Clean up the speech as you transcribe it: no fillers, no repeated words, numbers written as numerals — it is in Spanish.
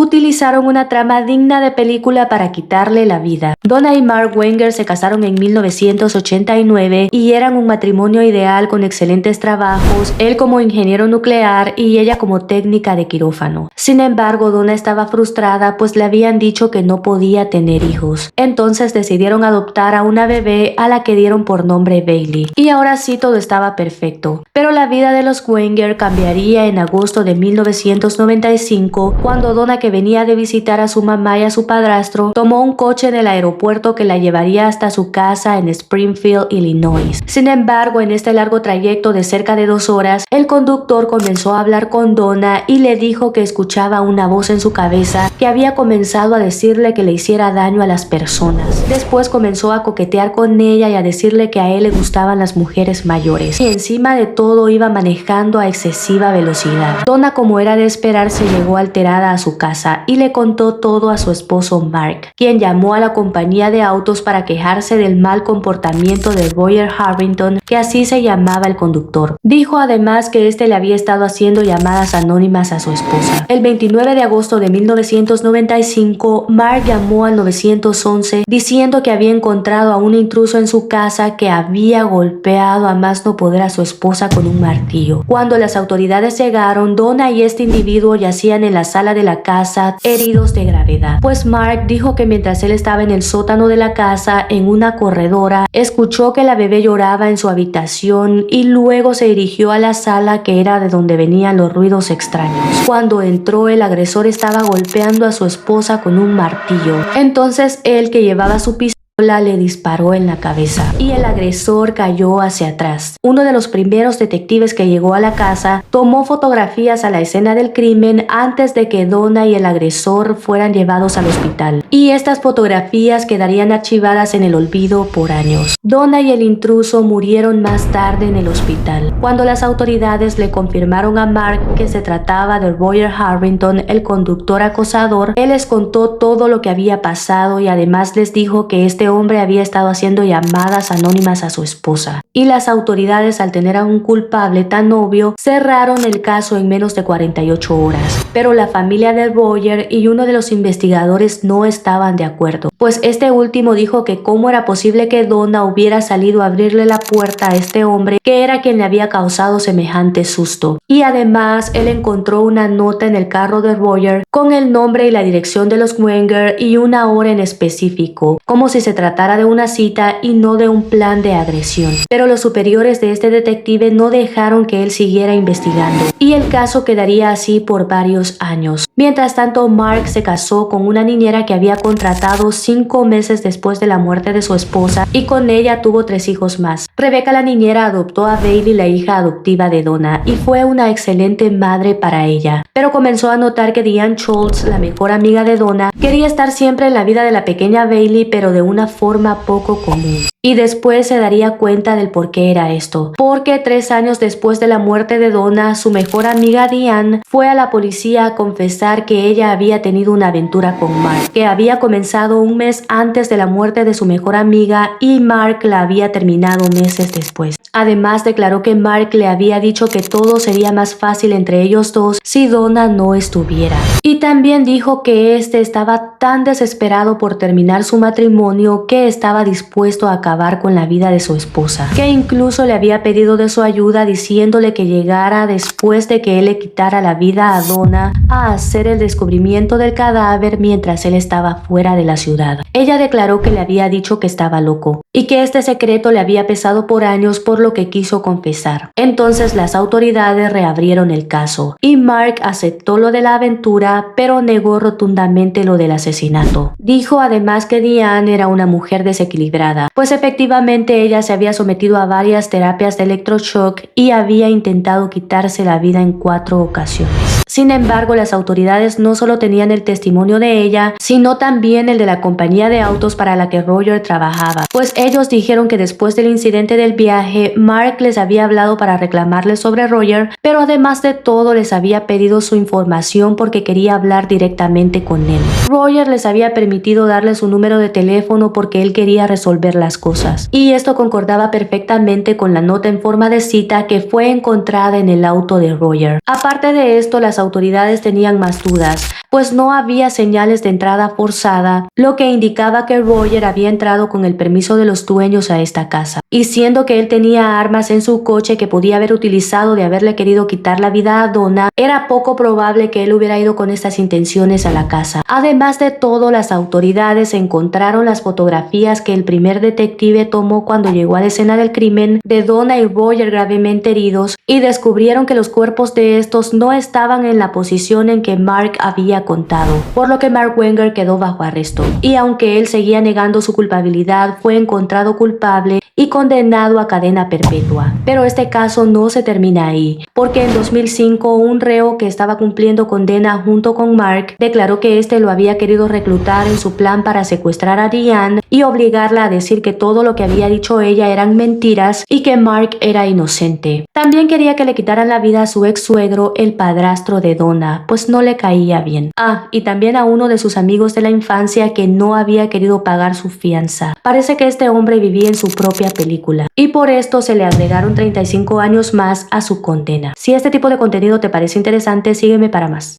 utilizaron una trama digna de película para quitarle la vida. Donna y Mark Wenger se casaron en 1989 y eran un matrimonio ideal con excelentes trabajos, él como ingeniero nuclear y ella como técnica de quirófano. Sin embargo, Donna estaba frustrada pues le habían dicho que no podía tener hijos. Entonces decidieron adoptar a una bebé a la que dieron por nombre Bailey. Y ahora sí todo estaba perfecto. Pero la vida de los Wenger cambiaría en agosto de 1995 cuando Donna, que venía de visitar a su mamá y a su padrastro, tomó un coche del aeropuerto que la llevaría hasta su casa en Springfield, Illinois. Sin embargo, en este largo trayecto de cerca de 2 horas, el conductor comenzó a hablar con Donna y le dijo que escuchaba una voz en su cabeza que había comenzado a decirle que le hiciera daño a las personas. Después comenzó a coquetear con ella y a decirle que a él le gustaban las mujeres mayores. Y encima de todo iba manejando a excesiva velocidad. Donna, como era de esperarse, llegó alterada a su casa y le contó todo a su esposo Mark, quien llamó a la compañía de autos para quejarse del mal comportamiento de Roger Harrington, que así se llamaba el conductor. Dijo además que este le había estado haciendo llamadas anónimas a su esposa. El 29 de agosto de 1995, Mark llamó al 911 diciendo que había encontrado a un intruso en su casa que había golpeado a más no poder a su esposa con un martillo. Cuando las autoridades llegaron, Donna y este individuo yacían en la sala de la casa heridos de gravedad. Pues Mark dijo que mientras él estaba en el sótano de la casa, en una corredora, escuchó que la bebé lloraba en su habitación y luego se dirigió a la sala que era de donde venían los ruidos extraños. Cuando entró, el agresor estaba golpeando a su esposa con un martillo. Entonces él, que llevaba su pistola, le disparó en la cabeza y el agresor cayó hacia atrás. Uno de los primeros detectives que llegó a la casa tomó fotografías a la escena del crimen antes de que Donna y el agresor fueran llevados al hospital, y estas fotografías quedarían archivadas en el olvido por años. Donna y el intruso murieron más tarde en el hospital. Cuando las autoridades le confirmaron a Mark que se trataba de Roger Harrington, el conductor acosador, él les contó todo lo que había pasado y además les dijo que este hombre había estado haciendo llamadas anónimas a su esposa. Y las autoridades, al tener a un culpable tan obvio, cerraron el caso en menos de 48 horas. Pero la familia de Roger y uno de los investigadores no estaban de acuerdo, pues este último dijo que cómo era posible que Donna hubiera salido a abrirle la puerta a este hombre que era quien le había causado semejante susto. Y además él encontró una nota en el carro de Roger con el nombre y la dirección de los Wenger y una hora en específico, como si se tratara de una cita y no de un plan de agresión. Pero los superiores de este detective no dejaron que él siguiera investigando y el caso quedaría así por varios años. Mientras tanto, Mark se casó con una niñera que había contratado 5 meses después de la muerte de su esposa y con ella tuvo 3 hijos más. Rebecca, la niñera, adoptó a Bailey, la hija adoptiva de Donna, y fue una excelente madre para ella. Pero comenzó a notar que Diane Schultz, la mejor amiga de Donna, quería estar siempre en la vida de la pequeña Bailey, pero de una forma poco común. Y después se daría cuenta del por qué era esto. Porque 3 años después de la muerte de Donna, su mejor amiga Diane fue a la policía a confesar que ella había tenido una aventura con Mark, que había comenzado un mes antes de la muerte de su mejor amiga y Mark la había terminado meses después. Además, declaró que Mark le había dicho que todo sería más fácil entre ellos dos si Donna no estuviera. Y también dijo que este estaba tan desesperado por terminar su matrimonio que estaba dispuesto a acabar con la vida de su esposa, que incluso le había pedido de su ayuda diciéndole que llegara después de que él le quitara la vida a Donna a hacer el descubrimiento del cadáver mientras él estaba fuera de la ciudad. Ella declaró que le había dicho que estaba loco y que este secreto le había pesado por años, por lo que quiso confesar. Entonces las autoridades reabrieron el caso y Mark aceptó lo de la aventura, pero negó rotundamente lo del asesinato. Dijo además que Diane era una mujer desequilibrada, pues efectivamente ella se había sometido a varias terapias de electroshock y había intentado quitarse la vida en 4 ocasiones. Sin embargo, las autoridades no solo tenían el testimonio de ella, sino también el de la compañía de autos para la que Roger trabajaba, pues ellos dijeron que después del incidente del viaje, Mark les había hablado para reclamarles sobre Roger, pero además de todo les había pedido su información porque quería hablar directamente con él. Roger les había permitido darle su número de teléfono porque él quería resolver las cosas, y esto concordaba perfectamente con la nota en forma de cita que fue encontrada en el auto de Roger. Aparte de esto, las autoridades tenían más dudas, pues no había señales de entrada forzada, lo que indicaba que Roger había entrado con el permiso de los dueños a esta casa. Y siendo que él tenía armas en su coche que podía haber utilizado de haberle querido quitar la vida a Donna, era poco probable que él hubiera ido con estas intenciones a la casa. Además de todo, las autoridades encontraron las fotografías que el primer detective tomó cuando llegó a la escena del crimen de Donna y Roger gravemente heridos y descubrieron que los cuerpos de estos no estaban en la posición en que Mark había contado, por lo que Mark Wenger quedó bajo arresto. Y aunque él seguía negando su culpabilidad, fue encontrado culpable y condenado a cadena perpetua. Pero este caso no se termina ahí, porque en 2005 un reo que estaba cumpliendo condena junto con Mark declaró que este lo había querido reclutar en su plan para secuestrar a Diane y obligarla a decir que todo lo que había dicho ella eran mentiras y que Mark era inocente. También quería que le quitaran la vida a su ex suegro, el padrastro de Donna, pues no le caía bien. Y también a uno de sus amigos de la infancia que no había querido pagar su fianza. Parece que este hombre vivía en su propia película y por esto se le agregaron 35 años más a su condena. Si este tipo de contenido te parece interesante, sígueme para más.